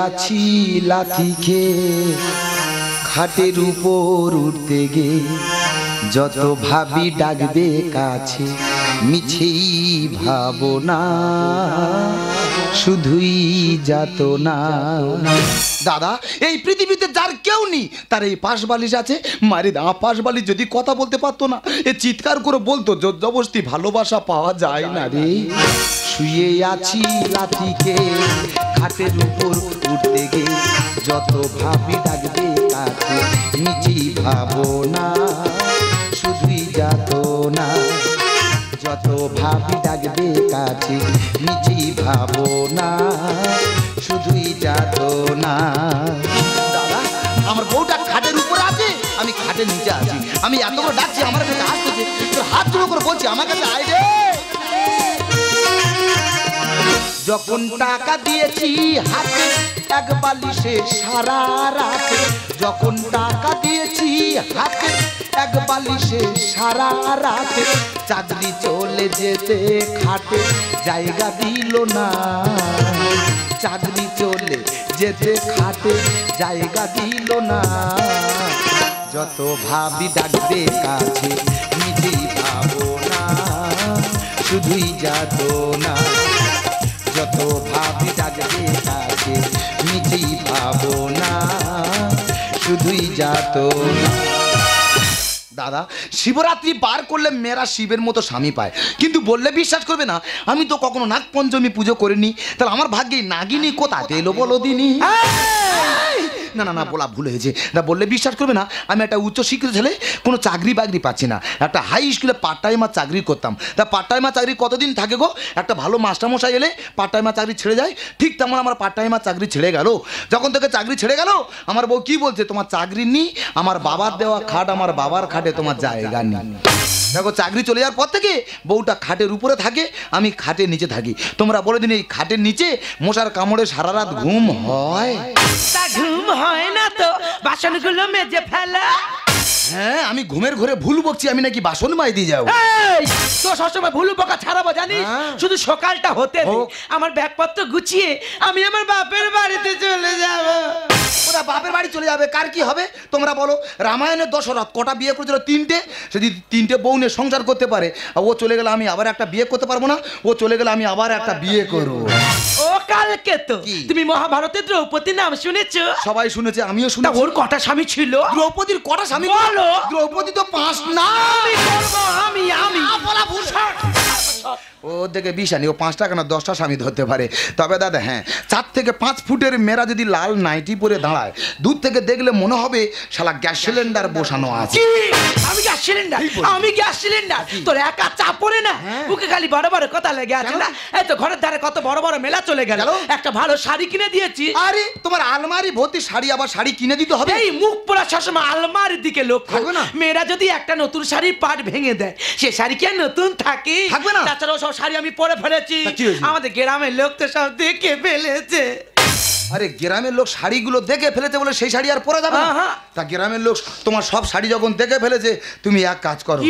আছি লাথি খেয়ে খাটের উপর উঠতে গে যত ভাবি ডাকবে কাছে মিছেই ভাবনা শুধুই যাতনা। দাদা এই পৃথিবীতে যার কেউ নেই তার এই পাশ বালিশ আছে। মারে দা পাশ বালিশ যদি কথা বলতে পারতো না এ চিৎকার করে বলতো জবরদস্তি ভালোবাসা পাওয়া যায় না রে। শুয়ে আছি লাঠিকে খাটের উপর উঠতে গে যত ভাবি ডাকবে কাছে নিচেই ভাবনা শুধুই যাতনা। যত ভাবি ডাকবে কাছে নিচেই ভাবনা শুধুই যাতনা। দাদা আমার বউটা খাটের উপর আছে আমি খাটের নিচে আছি। আমি এত করে ডাকছি আমার কাছে আসতেছে তোর হাত জোড়ো করে বলছি আমার কাছে আয় রে। যখন টাকা দিয়েছি হাতে এক বালিশে সারা রাতে যখন টাকা দিয়েছি হাতে এক বালিশে সারা রাতে চাকরি চলে যেতে খাটে জায়গা দিল না। চাকরি চলে যেতে খাটে জায়গা দিল না। যত ভাবি ডাকবে কাছে নিজেই ভাবো না শুধুই যাতনা। যত ভাবি ডাকবে কাছে নিজেই ভাবনা শুধুই যাতনা। দাদা শিবরাত্রি পার করলে মেয়েরা শিবের মতো স্বামী পায় কিন্তু বললে বিশ্বাস করবে না আমি তো কখনো নাগ পঞ্চমী পুজো করিনি। তাহলে আমার ভাগ্যে নাগিনী কোথাতে এলো বলো দিনি। না না না বলা ভুল হয়েছে না বললে বিশ্বাস করবে না আমি একটা উচ্চশিক্ষিত ছেলে কোনো চাকরি বাকরি পাচ্ছি না। একটা হাই স্কুলে পার্ট টাইমার চাকরি করতাম তা পার্ট টাইমার চাকরি কতদিন থাকে গো। একটা ভালো মাস্টারমশাই এলে পার্ট টাইমার চাকরি ছেড়ে যায় ঠিক তেমন আমার পার্ট টাইমার চাকরি ছেড়ে গেল। যখন থেকে চাকরি ছেড়ে গেল আমার বউ কি বলছে তোমার চাকরি নেই আমার বাবার দেওয়া খাট আমার বাবার খাটে তোমার জায়গা নেই। দেখো চাকরি চলে যাওয়ার পর থেকে বউটা খাটের উপরে থাকে আমি খাটের নিচে থাকি। তোমরা বলে দিন এই খাটের নিচে মশার কামড়ে সারা রাত ঘুম হয়? ঘুম হয় না তো বাসনগুলো মেজে ফেলা। হ্যাঁ আমি ঘুমের ঘরে ভুল বকছি আমি নাকি বাসন মাই দিয়ে যাও। তো সবসময় ভুল বকা ছাড়াবো জানিস শুধু সকালটা হতে আমার ব্যাগপত্র গুছিয়ে আমি আমার বাপের বাড়িতে চলে যাব। ওরা বাপের বাড়ি চলে যাবে কার কি হবে তোমরা বলো। রামায়ণের দশরথ কটা বিয়ে করেছিল? তিনটে। যদি তিনটে বউ নিয়ে সংসার করতে পারে ও চলে গেলে আমি আবার একটা বিয়ে করতে পারবো না? ও চলে গেলে আমি আবার একটা বিয়ে করবো। ও কালকে তো তুমি মহাভারতের দ্রৌপদীর নাম শুনেছো? সবাই শুনেছে আমিও শুনেছি। ওর কটা স্বামী ছিল? দ্রৌপদীর কটা স্বামী বলো? দ্রৌপদী তো 5 না। আমি বলা ভূষণ ও দেখে বিশানি ও 5টা কেন 10টা স্বামী ধরতে পারে। তবে দাদা হ্যাঁ 4 থেকে 5 ফুটের মেয়েরা যদি লাল নাইটি পরে দাঁড়ায় দূর থেকে দেখলে মনে হবে শালা গ্যাস সিলিন্ডার বসানো আছে। আমি গ্যাস সিলিন্ডার তোর একা চাপ পড়ে না বুকে খালি বড় বড় কথা লেগে আছে না। এই তো ঘরের ধারে কত বড় বড় মেলা চলে গেল একটা ভালো শাড়ি কিনে দিয়েছি। আরে তোমার আলমারি ভর্তি শাড়ি আবার শাড়ি কিনে দিতে হবে? এই মুখ পোড়া সবসময় আলমারির দিকে লক্ষ্য না। মেয়েরা যদি একটা নতুন শাড়ির পাট ভেঙে দেয় সে শাড়ি কি আর নতুন থাকে? থাকবে না। তাছাড়াও সব শাড়ি আমি পরে ফেলেছি আমাদের গ্রামের লোক তো সব দেখে ফেলেছে। আরে গ্রামের লোক শাড়িগুলো দেখে ফেলেছে বলে সেই শাড়ি আর পরা যাবে না? তা গ্রামের লোক তোমার সব শাড়ি যখন দেখে ফেলেছে তুমি এক কাজ করো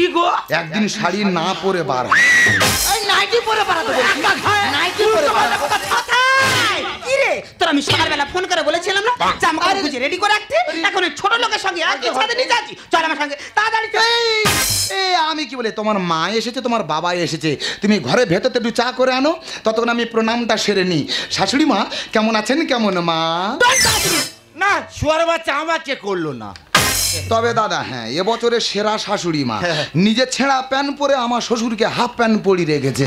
একদিন শাড়ি না পরে বার নাইটি পরে বার নাইটি পরে কি রে তোর আমি সকালবেলা ফোন করে বলেছিলাম না জামা কাপড় গুছিয়ে রেডি করে রাখতে এখন ছোট লোকের সঙ্গে একই ছাদে নিয়ে যাচ্ছি চল আমার সঙ্গে তাড়াতাড়ি। আমি কি বলে তোমার মা এসেছে তোমার বাবা এসেছে তুমি ঘরে ভেতরতে একটু চা করে আনো ততক্ষণ আমি প্রণামটা সেরে নিই। শাশুড়ি মা কেমন আছেন? কেমন মা? না শুয়ার বাচ্চা আমাকে করলো না। তবে দাদা হ্যাঁ এবছরের সেরা শাশুড়ি মা নিজে ছেঁড়া প্যান্ট পরে আমার শ্বশুরকে হাফ প্যান্ট পরিয়ে রেখেছে।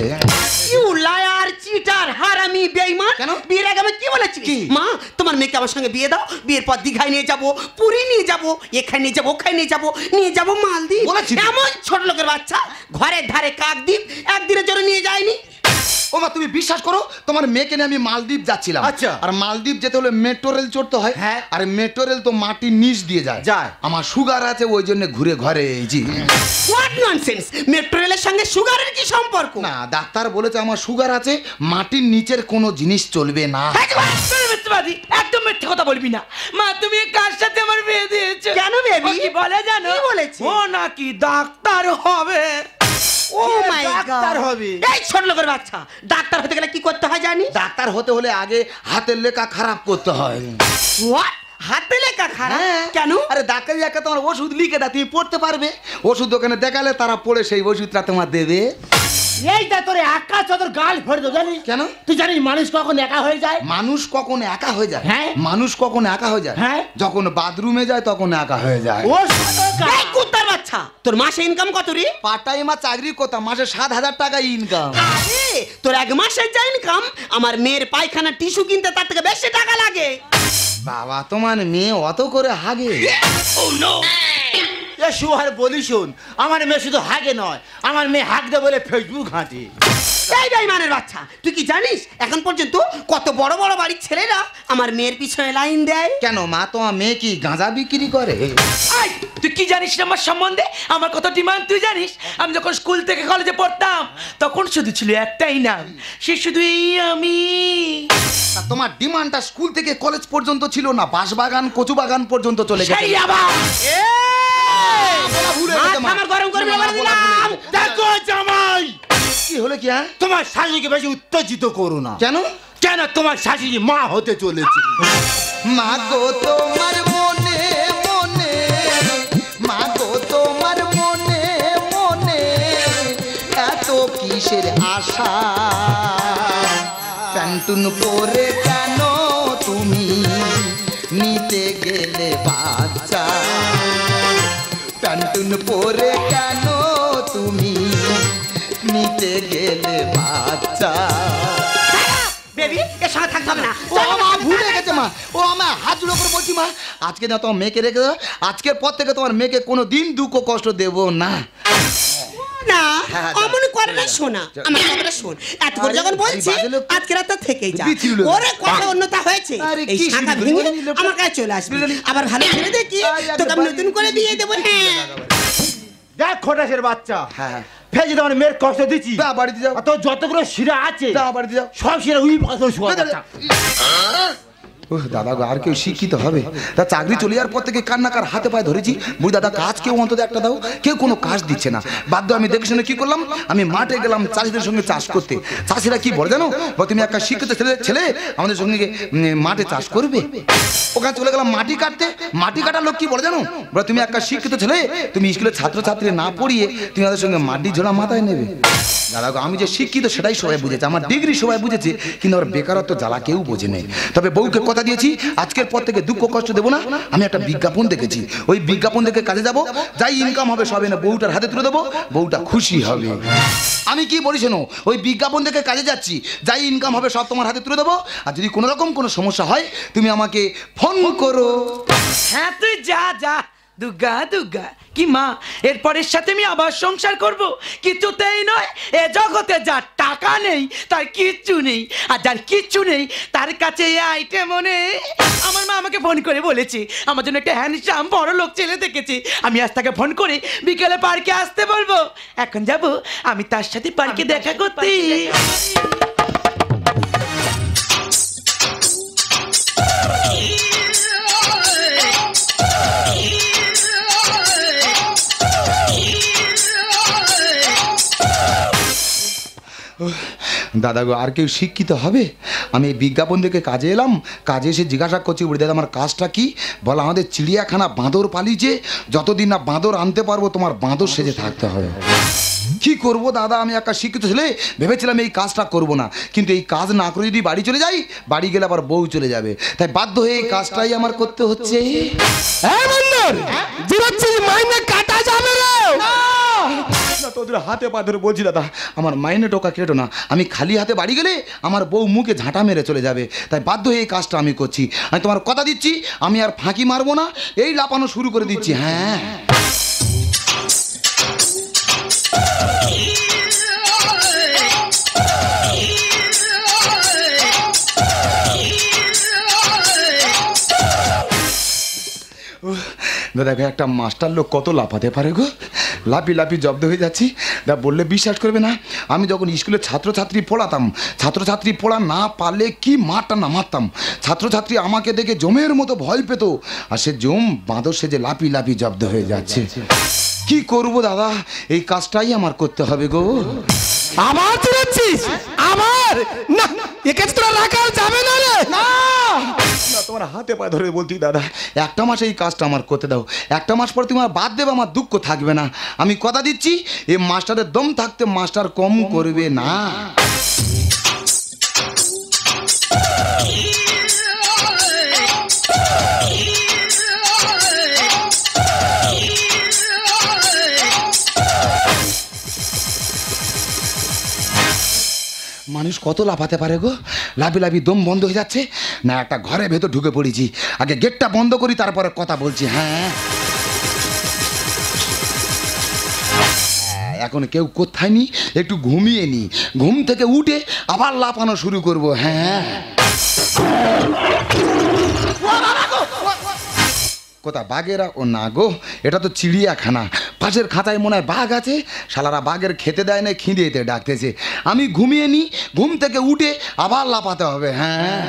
ইউ লায়ার চিটার হারামি বেঈমান। কেন বিয়ের আগে আমি কি বলেছি মা তোমার মেয়েকে আমার সঙ্গে বিয়ে দাও বিয়ের পর দীঘায় নিয়ে যাবো পুরী নিয়ে যাবো এখানে নিয়ে যাবো ওখানে নিয়ে যাবো মালদ্বীপ। এমন ছোট লোকের বাচ্চা ঘরের ধারে কাকদ্বীপ একদিনের জন্য নিয়ে যায়নি। ও মা তুমি বিশ্বাস করো তোমার মেয়েকে নিয়ে আমি মালদ্বীপ যাচ্ছিলাম। আচ্ছা আর মালদ্বীপ যেতে হলে মেট্রো রেল চড়তে হয়। হ্যাঁ আর মেট্রো রেল তো মাটির নিচ দিয়ে যায়। আমার সুগার আছে ওই জন্য ঘুরে ঘরে এইছি। হোয়াট ননসেন্স মেট্রো রেলের সঙ্গে সুগারের কি সম্পর্ক? না ডাক্তার বলেছে আমার সুগার আছে মাটির নিচের কোনো জিনিস চলবে না। একদম মিথ্যে কথা বলবি না। মা তুমি কার সাথে আমার বিয়ে দিয়েছো? কেন বেবি? কি বলে জানো? কি বলেছে? ও নাকি ডাক্তার হবে। ও মাই গড হবে। এই ছোট লোকের বাচ্চা, ডাক্তার হতে গেলে কি করতে হয় জানি? ডাক্তার হতে হলে আগে হাতের লেখা খারাপ করতে হয়। হোয়াট? হাতে লেখা খারাপ? কেন? আরে ডাক্তারি একটা তোমার ওষুধ লিখে দেয়, তুমি পড়তে পারবে। ওষুধ দোকানে দেখালে তারা পড়ে সেই ওষুধটা তোমার দেবে। এইটা তোর একা চোদর গাল ভরে দেবো জানিস? কেন? তুই জানিস মানুষ কখন একা হয়ে যায়? মানুষ কখন একা হয়ে যায়? হ্যাঁ। মানুষ কখন একা হয়ে যায়? হ্যাঁ। যখন বাথরুমে যায় তখন একা হয়ে যায়। ও সদকা। এই কুত্তার বাচ্চা, তোর মাসে ইনকাম কত রে? পার্ট টাইমার চাকরি করতাম, মাসে 7,000 টাকা ইনকাম। আরে তোর এক মাসের যা ইনকাম, আমার মেয়ের পায়খানা টিস্যু কিনতে তার থেকে বেশি টাকা লাগে। বাবা তোমার মেয়ে অত করে হাগে? এ শুহার বলি শোন, আমার মেয়ে শুধু হাগে নয়, আমার মেয়ে হাগতে বলে ফেসবুক ঘাঁটে। এই বেঈমানের বাচ্চা, তুই কি জানিস এখন পর্যন্ত কত বড় বড় বাড়ির ছেলেরা আমার মেয়ের পিছনে লাইন দেয়? কেন মা, তোমার মেয়ে কি গাঁজা বিক্রি করে? আই, তুই কি জানিস না আমার সম্বন্ধে? আমার কত ডিমান্ড তুই জানিস? আমি যখন স্কুল থেকে কলেজে পড়তাম তখন শুধু ছিল একটাই নাম, সে শুধু এই আমি। তা তোমার ডিমান্ডটা স্কুল থেকে কলেজ পর্যন্ত ছিল না, বাঁশবাগান কচু বাগান পর্যন্ত চলে গেছে? সেই আবার বলা ভুল হয়ে গেছে মা। আমার গরম করবি না বলে দিলাম। দেখো জামাই, কি হলো কি? হ্যাঁ তোমার শাশুড়িকে বেশি উত্তেজিত করো না। কেন? কেন তোমার শাশুড়ি মা হতে চলেছে। মা গো তোমার মনে মনে, মা গো তোমার মনে মনে এত কিসের আশা? প্যান্টুন পরে কেন তুমি নিতে গেলে বাচ্চা? প্যান্টুন পরে কেন তুমি নিতে গেলে বাচ্চা? বেবি এর সাথে থাকতে হবে না। ও মা ভুলে গেছে মা, ও আমার হাত জোড়ো করে বলছি মা, আজকে না তোমার মেয়েকে রেখে দাও, আজকের পর থেকে তোমার মেয়েকে কোনো দিন দুঃখ কষ্ট দেবো না। না হ্যাঁ, অমন করে না, শোনা আমার কথাটা শোন। এত করে যখন বলছি এই বাজে লোক- আজকে রাত থেকেই যা। বিচ্ছিরি লোক। ওরে কত অন্যতা হয়েছে, আরে এই কি শাখা শুরু ভেঙে করলি লোকটা? আমার কাছে চলে আসবে, বিড়ালি। আবার ভালো ছেড়ে দেখি আরে তোকে আমি বাড়ি- নতুন করে বিয়ে দেবো। হ্যাঁ দেখ খোটাসের বাচ্চা, হ্যাঁ ফেজে তোমার মেয়ের কষ্ট দিচ্ছি। যা বাড়িতে যাও, আর তোর যতগুলো শিরা আছে যা বাড়িতে যাও। সব শিরা উই পাথর শোয়া বাচ্চা। ও দাদা গো, আর কেউ শিক্ষিত হবে? তা চাকরি চলে যাওয়ার পর থেকে কান্নাকার হাতে পায়ে ধরেছি, বুঝি দাদা কাজ কেউ অন্তত একটা দাও, কেউ কোনো কাজ দিচ্ছে না। বাধ্য আমি দেখে শুনে কি করলাম, আমি মাঠে গেলাম চাষিদের সঙ্গে চাষ করতে। চাষিরা কি বলে জানো, তুমি একটা শিক্ষিত ছেলে আমাদের সঙ্গে মাঠে চাষ করবে। ওখানে চলে গেলাম মাটি কাটতে, মাটি কাটার লোক কি বলে জানো, তুমি একটা শিক্ষিত ছেলে, তুমি স্কুলের ছাত্রছাত্রী না পড়িয়ে তুমি আমাদের সঙ্গে মাটি ঝোড়া মাথায় নেবে। দাদা গো, আমি যে শিক্ষিত সেটাই সবাই বুঝেছে, আমার ডিগ্রি সবাই বুঝেছে, কিন্তু আমার বেকারত্ব জ্বালা কেউ বোঝে নেই। তবে বউকে কথা দিয়েছি আজকের পর থেকে দুঃখ কষ্ট দেবো না। আমি একটা বিজ্ঞাপন দেখেছি, ওই বিজ্ঞাপন দেখে কাজে যাব, যাই ইনকাম হবে সবে না বউটার হাতে তুলে দেবো, বউটা খুশি হবে। আমি কি বলি শোনো, ওই বিজ্ঞাপন দেখে কাজে যাচ্ছি, যাই ইনকাম হবে সব তোমার হাতে তুলে দেবো, আর যদি কোনো রকম কোনো সমস্যা হয় তুমি আমাকে ফোন করো। হ্যাঁ তুই যা যা, দুর্গা দুর্গা কি মা, এরপরের সাথে আমি আবার সংসার করব? কিছুতেই নয়। এ জগতে যার টাকা নেই তার কিচ্ছু নেই, আর যার কিচ্ছু নেই তার কাছে এই আইটেমও নেই। আমার মা আমাকে ফোন করে বলেছে আমার জন্য একটা হ্যান্ডসাম বড় লোক ছেলে দেখেছি, আমি আজ তাকে ফোন করে বিকেলে পার্কে আসতে বলবো। এখন যাব আমি তার সাথে পার্কে দেখা করতে। দাদা গো, আর কেউ শিক্ষিত হবে? আমি এই বিজ্ঞাপন দেখে কাজে এলাম, কাজে এসে জিজ্ঞাসা করছি, বলি দাদা আমার কাজটা কি? বলো আমাদের চিড়িয়াখানা বাঁদর পালিয়েছে, যতদিন না বাঁদর আনতে পারবো তোমার বাঁদর সেজে থাকতে হবে। কি করব দাদা, আমি একটা শিক্ষিত ছেলে, ভেবেছিলাম এই কাজটা করব না, কিন্তু এই কাজ না করে যদি বাড়ি চলে যাই, বাড়ি গেলে আবার বউ চলে যাবে, তাই বাধ্য হয়ে এই কাজটাই আমার করতে হচ্ছে। মাইনে কাটা যাবে না, তোদের হাতে পা ধরে বলছি দাদা আমার মাইনে টোকা কেটো না, আমি খালি হাতে বাড়ি গেলে আমার বউ মুখে ঝাঁটা মেরে চলে যাবে, তাই বাধ্য হয়ে এই কাজটা আমি করছি। আমি তোমার কথা দিচ্ছি আমি আর ফাঁকি মারবো না, এই লাপানো শুরু করে দিচ্ছি। হ্যাঁ দাদা একটা মাস্টার লোক কত লাফাতে পারে গো, লাফি লাফি জব্দ হয়ে যাচ্ছি। দা বললে বিশ্বাস করবে না, আমি যখন স্কুলে ছাত্রছাত্রী পড়াতাম, ছাত্রছাত্রী পড়া না পারলে কি মারটা না মারতাম, ছাত্রছাত্রী আমাকে দেখে জমের মতো ভয় পেত, আর সে জম বাঁদর সেজে লাফি লাফি জব্দ হয়ে যাচ্ছে। কি করব দাদা, এই কাজটাই আমার করতে হবে গো। আবার তুলেছিস আমার? না, এ কাজ তোরা রাখা যাবে না রে। না তোমার হাতে পায়ে ধরে বলছি দাদা, একটা মাস এই কাজটা আমার করতে দাও। একটা মাস পর তুমি বাদ দেবে, আমার দুঃখ থাকবে না। আমি কথা দিচ্ছি, এই মাস্টারের দম থাকতে মাস্টার কম করবে না। মানুষ কত লাফাতে পারে গো, লাফি লাফি দম বন্ধ হয়ে যাচ্ছে। না, একটা ঘরের ভেতর ঢুকে পড়েছি, আগে গেটটা বন্ধ করি তারপরে কথা বলছি। হ্যাঁ, এখন কেউ কোথায় নি, একটু ঘুমিয়ে নি, ঘুম থেকে উঠে আবার লাফানো শুরু করব। হ্যাঁ, কোথা বাঘেরা? ও না গো, এটা তো চিড়িয়াখানা। পাশের খাঁচায় মনে হয় বাঘ আছে, শালারা বাঘের খেতে দেয় না, খিঁদেতে ডাকতেছে। আমি ঘুমিয়ে নি, ঘুম থেকে উঠে আবার লাফাতে হবে। হ্যাঁ,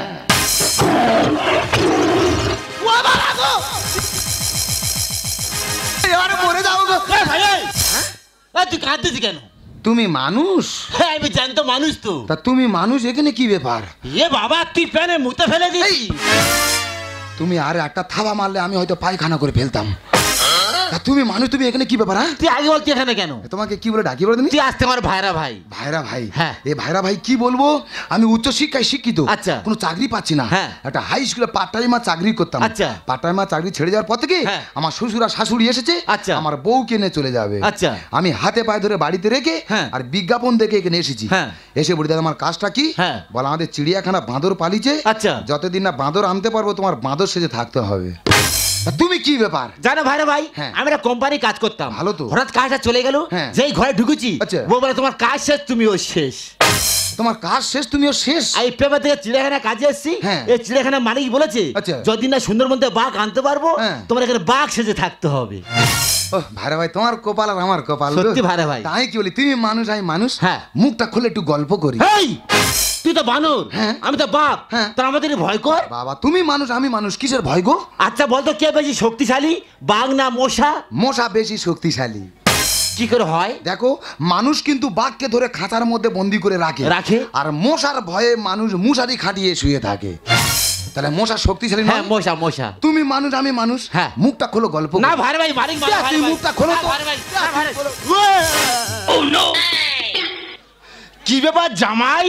তুই কাঁদতেছি কেন? তুমি মানুষ? হ্যাঁ আমি জানি তো মানুষ তো। তা তুমি মানুষ, এখানে কি ব্যাপার? এ বাবা তুই প্যানে মুতে ফেলে দিই। তুমি আর একটা থাবা মারলে আমি হয়তো পায়খানা করে ফেলতাম। তুমি মানুষ, তুমি এখানে কি ব্যাপার? তুই আগে বলতি এখানে কেন? তোমাকে কি বলে ডাকি বলে? তুই আসতে আমার ভাইরা ভাই। ভাইরা ভাই? হ্যাঁ। এই ভাইরা ভাই কি বলবো, আমি উচ্চ শিক্ষায় শিক্ষিত। আচ্ছা। কোনো চাকরি পাচ্ছি না। হ্যাঁ। একটা হাই স্কুলে পার্ট টাইমার চাকরি করতাম। আচ্ছা। পার্ট টাইমার চাকরি ছেড়ে যাওয়ার পর থেকে আমার শ্বশুর আর শাশুড়ি এসেছে। আচ্ছা। আমার বউ কিনে চলে যাবে। আচ্ছা। আমি হাতে পায়ে ধরে বাড়িতে রেখে আর বিজ্ঞাপন দেখে এখানে এসেছি। এসে বলি, দাদা আমার কাজটা কি? বলে, আমাদের চিড়িয়াখানা বাঁদর পালিছে। আচ্ছা। যতদিন না বাঁদর আনতে পারবো তোমার বাঁদর সেজে থাকতে হবে। তুমি কি ব্যাপার? জানো ভাইরা ভাই, আমি একটা কোম্পানি কাজ করতাম। ভালো তো। হঠাৎ কাজটা চলে গেল, যেই ঘরে ঢুকেছি বউ বলে তোমার কাজ শেষ, তুমিও শেষ। তোমার কাজ শেষ, তুমিও শেষ? এই পেপার থেকে চিড়িয়াখানা কাজে এসেছি। এই চিড়িয়াখানা মালিক বলেছে যদি না সুন্দরবন থেকে বাঘ আনতে পারবো তোমার এখানে বাঘ সেজে থাকতে হবে। ও ভাইরা ভাই, তোমার কপাল আর আমার কপাল। সত্যি ভাইরা ভাই। তাই কি বলি, তুমি মানুষ আমি মানুষ। মুখটা খুলে একটু গল্প করি। তুই তো বানর, আমি তো বাঘ, তোর আমাদের ভয় কর। বাবা তুমি মানুষ আমি মানুষ, কিসের ভয় গো? আচ্ছা বলতো কে বেশি শক্তিশালী, বাঘ না মশা? মশা বেশি শক্তিশালী। কি করে হয়? দেখো, মানুষ কিন্তু বাঘকে ধরে খাঁচার মধ্যে বন্দি করে রাখে, আর মশার ভয়ে মানুষ মশারি খাটিয়ে শুয়ে থাকে। তাহলে মশা শক্তিশালী না? মশা মশা। তুমি মানুষ আমি মানুষ। মুখটা খোলো গল্প। না ভাই ভাই, মালিক তুই মুখটা খোলো তো। কি ব্যাপার জামাই?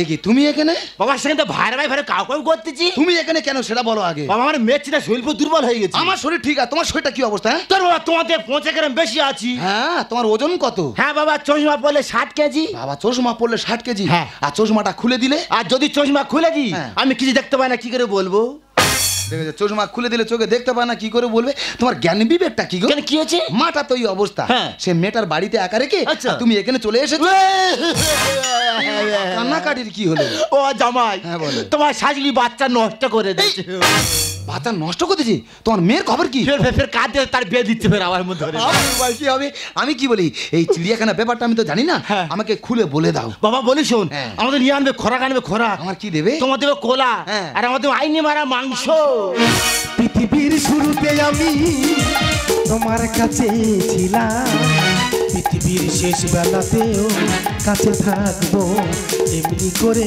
কি তুমি এখানে? বাবার সঙ্গে তো ভাইরা ভাই ভাইরা কাউ কাউ করতেছি। তুমি এখানে কেন সেটা বলো আগে। বাবা আমার মেয়েটা শরীর দুর্বল হয়ে গেছে। আমার শরীর ঠিক আছে, তোমার শরীরটা কি অবস্থা? তোর বাবা তোমাদের 5 গ্রাম বেশি আছি। হ্যাঁ, তোমার ওজন কত? হ্যাঁ বাবা, চশমা পরলে 60 কেজি। বাবা চশমা পরলে 60 কেজি? হ্যাঁ। আর চশমাটা খুলে দিলে? আর যদি চশমা খুলে দিই আমি কিছু দেখতে পাই না, কি করে বলবো? দেখেছো, চশমা খুলে দিলে চোখে দেখতে পায় না, কি করে বলবে? তোমার জ্ঞান বিবেকটা কি গো? কেন কি হয়েছে? মাটা তো এই অবস্থা। সে মেয়েটার বাড়িতে একা রেখে তুমি এখানে চলে এসেছো। কান্নাকাটির কি হলো? ও জামাই, তোমার শাশুড়ি বাচ্চা নষ্ট করে দিয়েছে। বাচ্চা নষ্ট করতেছি? তোমার মেয়ের খবর কি? ফের কাঁদ দিয়ে তার বিয়ে দিচ্ছে ফের আমার মধ্যে। কি হবে? আমি কি বলি, এই চিড়িয়াখানা ব্যাপারটা আমি তো জানি না, আমাকে খুলে বলে দাও। বাবা বলি শোন, আমাদের নিয়ে আনবে খোরাক, আনবে খোরাক। আমার কি দেবে? তোমার দেবে কোলা, আর আমাদের আইনি মারা মাংস। পৃথিবীর শুরুতে আমি তোমার কাছে ছিলাম, পৃথিবীর শেষ বেলাতেও কাছে থাকবো, এমনি করে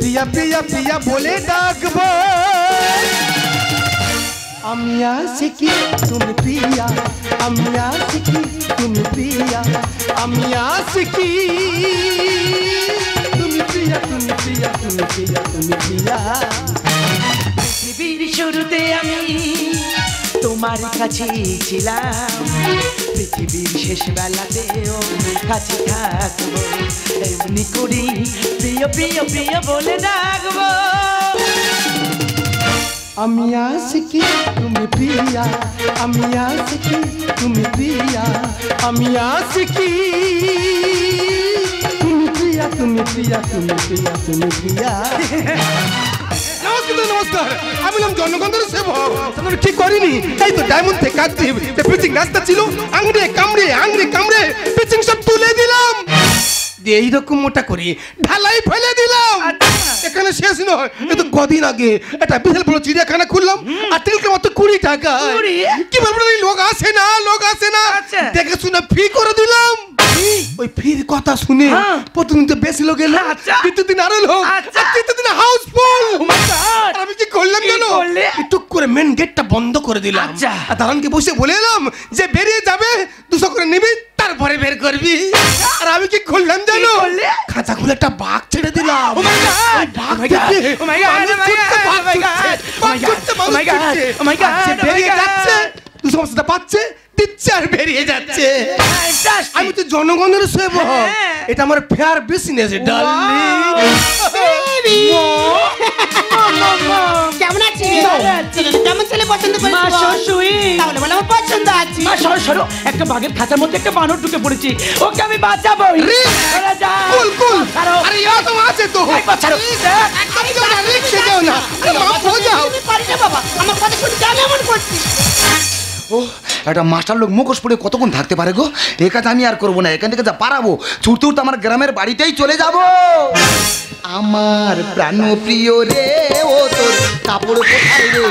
প্রিয়া প্রিয়া প্রিয়া বলে ডাকবো। আমি আশিকি তুমি প্রিয়া, আমি আশিকি তুমি প্রিয়া, আমি আশিকি তুমি প্রিয়া, তুমি প্রিয়া, তুমি প্রিয়া, তুমি প্রিয়া। পৃথিবীর শুরুতে আমি তোমার কাছে ছিলাম, পৃথিবীর শেষ বেলাতেও কাছে থাকবো, এমনি করি প্রিয় প্রিয় প্রিয় বলে ডাকবো। আমি আশিকি তুমি প্রিয়া, আমি আশিকি তুমি প্রিয়া, আমি আশিকি তুমি প্রিয়া, তুমি প্রিয়া, তুমি প্রিয়া, তুমি প্রিয়া। নমস্কার, আমি নাম জনগণের সেবক। ঠিক করিনি, তাই তো ডায়মন্ড থেকে কাটতে পিচিং রাস্তা ছিল, আংড়ে কামড়ে পিচিং সব তুলে দিলাম, এইরকম মোটা করে ঢালাই ফেলে দিলাম। এখানে এখানে শেষ নয়, এ তো কদিন আগে একটা বিশাল বড় চিড়িয়াখানা খুললাম আর টিকিট মাত্র 20 টাকা। কি বলবো, লোক আসে না, লোক আসে না, দেখে শুনে ফি করে দিলাম। ওই ফির কথা শুনে প্রথমদিন তো বেশি লোক এলো, দ্বিতীয় দিন আরো লোক, তৃতীয় দিন হাউসফুল। আমি কি করলাম জানো, টুক করে মেন গেটটা বন্ধ করে দিলাম আর দালানকে বসে বলে এলাম যে বেরিয়ে যাবে 200 করে নিবি, তারপরে বের করবি। আর আমি কি করলাম জানো, খাঁচা খুলে একটা বাঘ ছেড়ে দিলাম। বেরিয়ে যাচ্ছে, 200 পাচ্ছে, দিচ্ছে আর বেরিয়ে যাচ্ছে। আমি তো জনগণের সেবক, এটা আমার ফেয়ার বিজনেস। কেমন আছিস? কেমন ছেলে পছন্দ করিস? তাহলে বলে আমার পছন্দ আছে। একটা বাঘের খাঁচার মধ্যে একটা বানর ঢুকে পড়েছি, ওকে আমি বাঁচাবো। আমার কথা শুনে কেন এমন করছিস? ও একটা মাস্টার লোক মুখোশ পড়ে কতক্ষণ থাকতে পারে গো, এ কাজ আমি আর করবো না, এখান থেকে যা পারাবো ছুটতে উঠতে আমার গ্রামের বাড়িতেই চলে যাব। আমার প্রাণ প্রিয় রে ও তোর কাপড় কোথায় রে,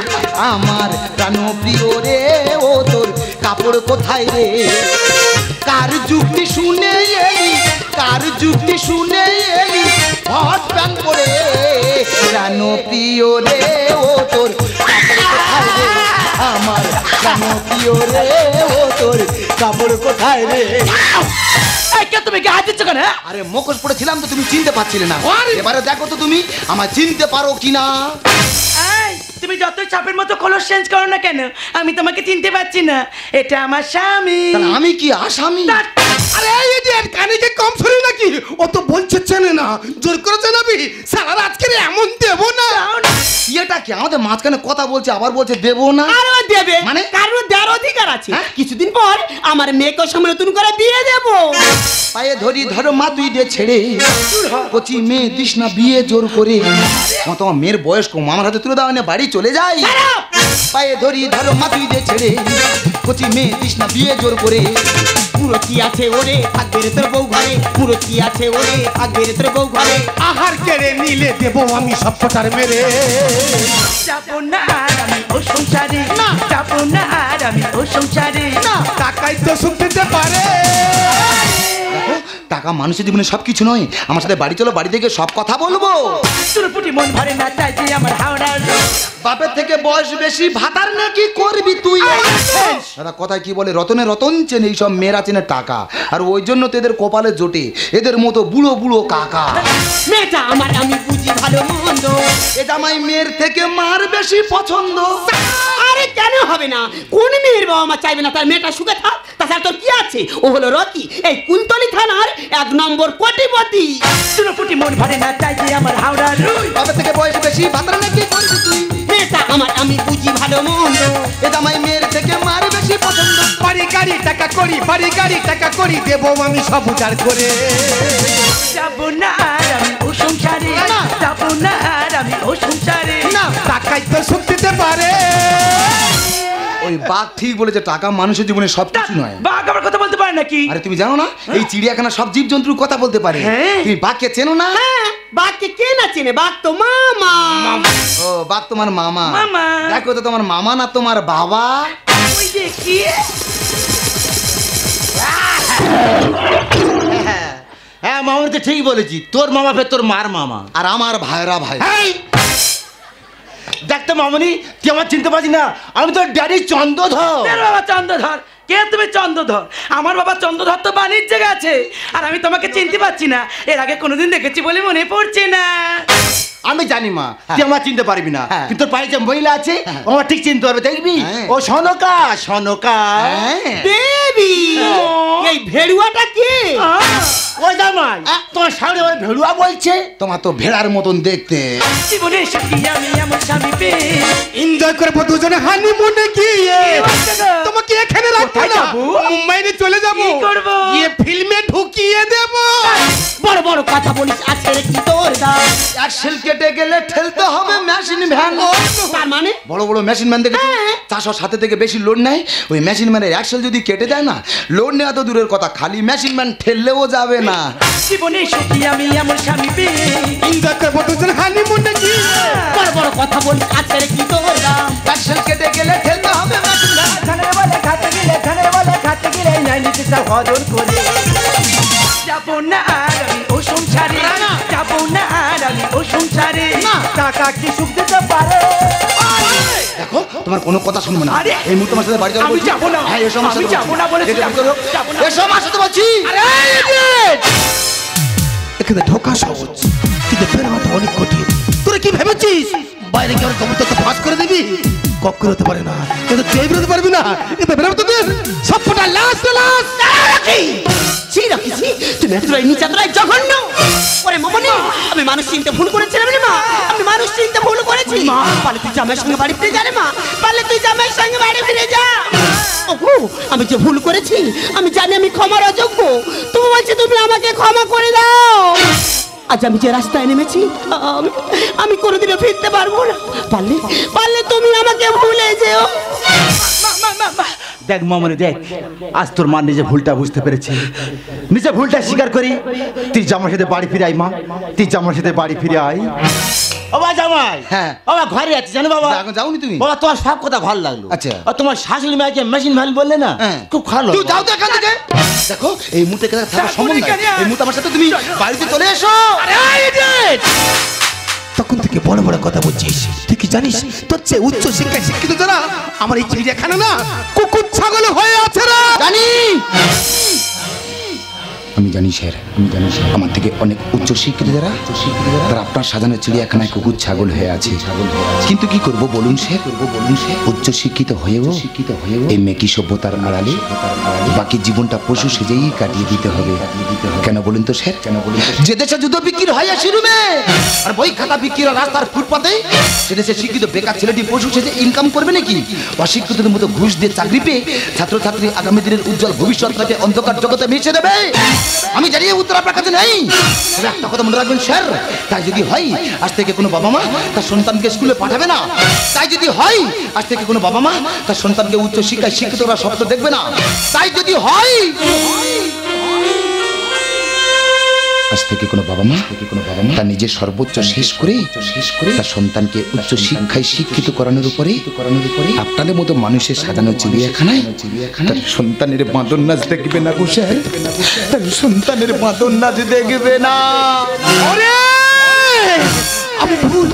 আমার প্রাণ প্রিয় রে ও তোর কাপড় কোথায় রে। কার যুক্তি শুনে এলি, কার যুক্তি শুনে এলি হট প্যান পরে, প্রাণ প্রিয় রে ও তোর কাপড় কোথায় রে, আমার প্রাণ প্রিয় রে ও তোর কাপড় কোথায় রে। তুমি গায়ে দিচ্ছ কেন? আরে মুখোশ পড়েছিলাম তো তুমি চিনতে পারছিলে না, এবারে দেখো তো তুমি আমায় চিনতে পারো কিনা। তুমি যতই চাপের মতো কলস চেঞ্জ করো না কেন, আমি তোমাকে চিনতে পারছি না। এটা আমার স্বামী। আমি কি আসামি? আরে এই ইডিয়েট, কানে কি কম শুনি নাকি? ও তো বলছে চেনে না, জোর করে জানাবি সারা আজকে এমন দেব না। এটা কি আমাদের মাঝখানে কথা বলছে আবার বলছে দেব না? আরে দেবে মানে, কারণ দেওয়ার অধিকার আছে। কিছুদিন পর আমার মেয়েকে সামনে নতুন করে বিয়ে দেব। পায়ে ধরি ধরো মা তুই দে ছেড়ে, কচি মেয়ে দিস না বিয়ে জোর করে। তোমার মেয়ের বয়স কম, আমার হাতে তুলে দাও না বাড়ি চলে যাই। পায়ে ধরি ধরো মা তুই দে ছেড়ে, কচি মেয়ে দিস না বিয়ে জোর করে। পুরো কি আছে ওরে থাকবে রে তোর বউ ঘরে, পুরো কি আছে ওরে থাকবে রে তোর বউ ঘরে। আহার কেড়ে নিলে দেবো আমি সব কটার মেরে। যাবো না আর আমি ও সংসারে, না যাবো না আর আমি ও সংসারে। না টাকাই তো সুখ দিতে পারে। টাকা মানুষের জীবনে সবকিছু নয়, আমার সাথে বাড়ি চলো, বাড়ি থেকে সব কথা বলবো। চুরপুটি মন ভরে না চাই যে আমার হাওড়ার। বাপের থেকে বয়স বেশি ভাতার নাকি করবি তুই? দাদা কথায় কি বলে, রতনে রতন চেনে, এইসব মেয়েরা চেনে টাকা, আর ওই জন্য তো এদের কপালে জোটে এদের মতো বুড়ো বুড়ো কাকা। মেয়েটা আমার আমি বুঝি ভালো মন্দ, এ জামাই মেয়ের থেকে মার বেশি পছন্দ। আরে কেন হবে না? কোন মেয়ের বাবা মা চাইবে না তার মেয়েটা সুখে থাক? তাছাড়া তোর কি আছে? ও হলো রকি, এই কুলতলি থানার 1 নম্বর কোটিপতি। চুরপুটি মন ভরে না চাই যে আমার হাওড়ার। বাপের থেকে বয়স বেশি ভাতার নাকি করবি তুই? মেয়েটা আমার আমি বুঝি ভালো মন্দ, এ জামাই মেয়ের থেকে মার বেশি পছন্দ। বাড়ি গাড়ি টাকা করি, বাড়ি গাড়ি টাকা করি, দেবো আমি সব উজাড় করে। যাবো না আর আমি ও সংসারে, যাবো না আর আমি ও সংসারে। না টাকাই তো সুখ দিতে পারে। ওই বাঘ ঠিক বলেছে, টাকা মানুষের জীবনে সবকিছু নয়। বাঘ আমার কথা বলতে পারে নাকি? আরে তুমি জানো না এই চিড়িয়াখানা সব জীবজন্তুর কথা বলতে পারে। তুমি বাঘকে চেনো না? বাঘকে কে না চেনে? বাঘ তো মামা। ও বাঘ তোমার মামা? মামা। দেখো তো তোমার মামা না তোমার বাবা? ওই দেখি। হ্যাঁ মামা তো ঠিক বলেছি, তোর মামা ফের তোর মার মামা, আর আমার ভাইরা ভাই। দেখতে মামনি তুই আমার চিনতে পারছি না, আমি তোর ড্যাডি চন্দ্রধর। বাবা চন্দ্রধর? কে তুমি চন্দ্রধর? আমার বাবা চন্দ্রধর তো বাণিজ্যে গেছে, আর আমি তোমাকে চিনতে পারছি না। এর আগে কোনোদিন দেখেছি বলে মনে পড়ছে না। আমি জানি মা তুই আমার চিনতে পারবি না, কিন্তু তোর পায়ে যে মহিলা আছে ও আমার ঠিক চিনতে পারবে, দেখবি? ও সনকা, সনকা বেবি। এই ভেড়ুয়াটা কে? ও জামাই তোমার সামনে আমার ভেড়ুয়া বলছে। তোমার তো ভেড়ার মতন দেখতে। জীবনে এসেছি আমি এমন স্বামী পেয়ে, এনজয় করবো দুজনে হানিমুনে গিয়ে। তোমাকে এখানে রাখবো না, মুম্বাইতে চলে যাবো, গিয়ে ফিল্মে ঢুকিয়ে দেবো। বড় বড় কথা বলিস, আছে কি তোর দাম? অ্যাক্সেল কেটে গেলে ঠেলতে হবে মেশিন ভ্যান। তার মানে বড় বড় মেশিন ম্যান দেখে 400 সাথে থেকে বেশি লোড নেয়। ওই মেশিন ম্যানের অ্যাক্সেল যদি কেটে দেয় না, লোড নেওয়া তো দূরের কথা, খালি মেশিন ম্যান ঠেললেও যাবে না। জীবনে সুখী আমি এমন স্বামী পেয়ে ইন্দাকে বলতেছেন হানিমুন নাকি বড় বড় কথা বলি আজকের কি তোর দাম প্যাশন কেটে গেলে ঠেলতে হবে মেশিনটা ধানের বলে খাতে গেলে নাই নিতে চাও হজর করে যাবো না আর আমি ও সংসারে যাবো না আর আমি ও সংসারে টাকা কি সুখ দিতে পারে দেখো তোমার কোনো কথা শুনবো না এই মুহূর্তে আমার সাথে বাড়ি যাবো আমি যাবো না হ্যাঁ এসো আমার সাথে আমি যাবো না বলেছি যাবো না এসো আমার সাথে বলছি এখানে ঢোকা সহজ কিন্তু বেরোটা অনেক কঠিন তোরা কি ভেবেছিস বাইরে কেউ কবুতর তো ফাঁস করে দিবি কক্কর হতে পারে না কিন্তু তুই বেরোতে পারবি না কিন্তু বেরোতে দে সবটা লাশ লাশ তুমি এতটাই নিচাতরাই জঘন্য ওরে মামনি আমি মানুষ চিনতে ভুল করেছিলাম রে মা আমি মানুষ চিনতে ভুল করেছি পারলে তুই জামাইয়ের সঙ্গে বাড়ি ফিরে যা রে মা পারলে তুই জামাইয়ের সঙ্গে বাড়ি ফিরে যা ওগো আমি যে ভুল করেছি আমি জানি আমি ক্ষমার অযোগ্য তুমি বলছো তুমি আমাকে ক্ষমা করে দাও আজ আমি যে রাস্তায় নেমেছি আমি কোনোদিনও ফিরতে পারবো না পারলে তুমি আমাকে ভুলে যেও দেখ মামনি দেখ আজ তোর মা নিজে ভুলটা বুঝতে পেরেছে নিজে ভুলটা স্বীকার করি তুই জামার সাথে বাড়ি ফিরে আয় মা তুই জামার সাথে বাড়ি ফিরে আয় বাবা জামাই হ্যাঁ বাবা ঘরে আছি জানো বাবা এখন যাওনি তুমি বাবা তোমার সব কথা ভালো লাগলো আচ্ছা আর তোমার শাশুড়ি মাকে মেশিন ভ্যান বললে না খুব ভালো তুই যাও তো এখান থেকে দেখো এই মুহূর্তে এখানে থাকা সম্ভব না এই মুহূর্তে আমার সাথে তুমি বাড়িতে চলে এসো তখন থেকে বড় বড় কথা বলছিস তুই কি জানিস তোর চেয়ে উচ্চ শিক্ষায় শিক্ষিত যারা আমার এই চিড়িয়াখানা না কুকুর ছাগল হয়ে আছে রে জানি আমি জানি স্যার আমার থেকে অনেক উচ্চ শিক্ষিত যারা তারা আপনার সাজানো চিড়িয়াখানায় কুকুর ছাগল হয়ে আছে কিন্তু কি করব বলুন স্যার উচ্চ শিক্ষিত হয়েও এই মেকি সভ্যতার আড়ালে বাকি জীবনটা পশু সেজেই কাটিয়ে দিতে হবে কেন বলুন তো স্যার যে দেশে যুদ্ধ বিক্রি হয় শিরুমে আর বই খাতা বিক্রি রাস্তার ফুটপাতে সে দেশে শিক্ষিত বেকার ছেলেটি পশু সেজে ইনকাম করবে নাকি অশিক্ষিতদের মতো ঘুষ দিয়ে চাকরি পেয়ে ছাত্রছাত্রী আগামী দিনের উজ্জ্বল ভবিষ্যৎটাকে অন্ধকার জগতে মিশে দেবে আমি জানি উত্তর আপনার কাছে নেই একটা কথা মনে রাখবেন স্যার তাই যদি হয় আজ থেকে কোনো বাবা মা তার সন্তানকে স্কুলে পাঠাবে না তাই যদি হয় আজ থেকে কোনো বাবা মা তার সন্তানকে উচ্চ শিক্ষায় শিক্ষিত করার স্বপ্ন দেখবে না তাই যদি হয় আজ থেকে কোনো বাবা মা তার নিজের সর্বোচ্চ শেষ করে তার সন্তানকে উচ্চ শিক্ষায় শিক্ষিত করানোর উপরে আপনাদের মতো মানুষের সাজানো চিড়িয়াখানায় তার সন্তানের বাঁদর নাচ দেখবে না গো স্যার তার সন্তানের বাঁদর নাচ দেখবে না আমি ভুল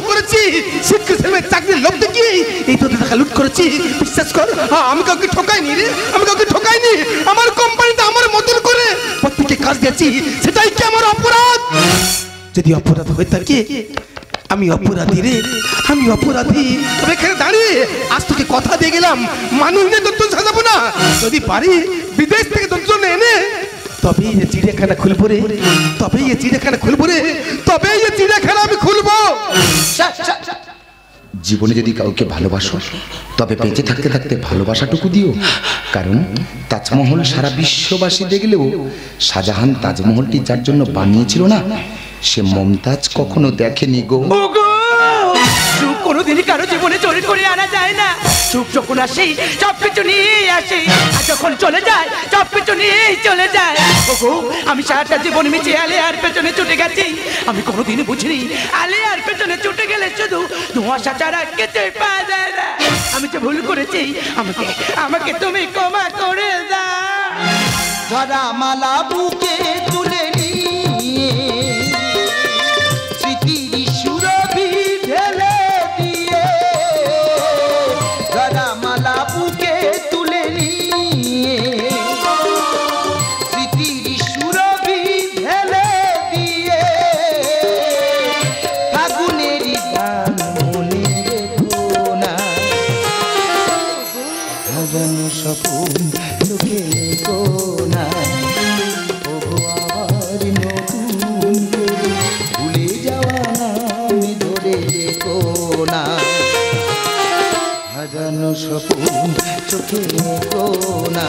করেছি শিক্ষিত ছেলেমেয়ের চাকরির লোভ দেখিয়ে এই তোদের টাকা লুট করেছি বিশ্বাস কর আমি কাউকে ঠকাইনি রে আমার কোম্পানিতে আমার মতন করে প্রত্যেককে কাজ দিয়েছি সেটাই কি আমার অপরাধ যদি অপরাধ হয়ে থাকে আমি অপরাধী তবে এখানে দাঁড়িয়ে আজ তোকে কথা দিয়ে গেলাম মানুষ নিয়ে তোর জন্য সাজাবো না যদি পারি বিদেশ থেকে তোর জন্য এনে তবেই এই চিড়িয়াখানা আমি খুলবো জীবনে যদি কাউকে ভালোবাসো তবে বেঁচে থাকতে থাকতে ভালোবাসাটুকু দিও কারণ তাজমহল সারা বিশ্ববাসী দেখলেও শাহজাহান তাজমহলটি যার জন্য বানিয়েছিল না সে মমতাজ কখনো দেখেনি গো সুখ কোনোদিনই কারো জীবনে চোরি করে আনা যায় না সুখ যখন আসে সব কিছু নিয়ে আসে আর যখন চলে যায় সব কিছু নিয়ে চলে যায় ওগো আমি সারাটা জীবন মিছে আলিয়ার পেছনে ছুটে গেছি আমি কোনোদিন বুঝিনি আলিয়ার পেছনে ছুটে গেলে শুধু ধোঁয়াশা ছাড়া কিছুই পাওয়া যায় না আমি যে ভুল করেছি আমাকে তুমি ক্ষমা করে দাও ধরা মালা বুকে তুলে নিয়ে স্মৃতির সুরভি ঢেলে দিয়ে ধরা মালা বুকে তুলে নিয়ে স্মৃতির সুরভি ঢেলে দিয়ে ফাগুনের গান মনে রেখো না হাজানো স্বপ্ন লোকে রেখো না ভুলে যাওয়া নাম ধরে রেখো না হাজানো স্বপ্ন চোখে রেখো না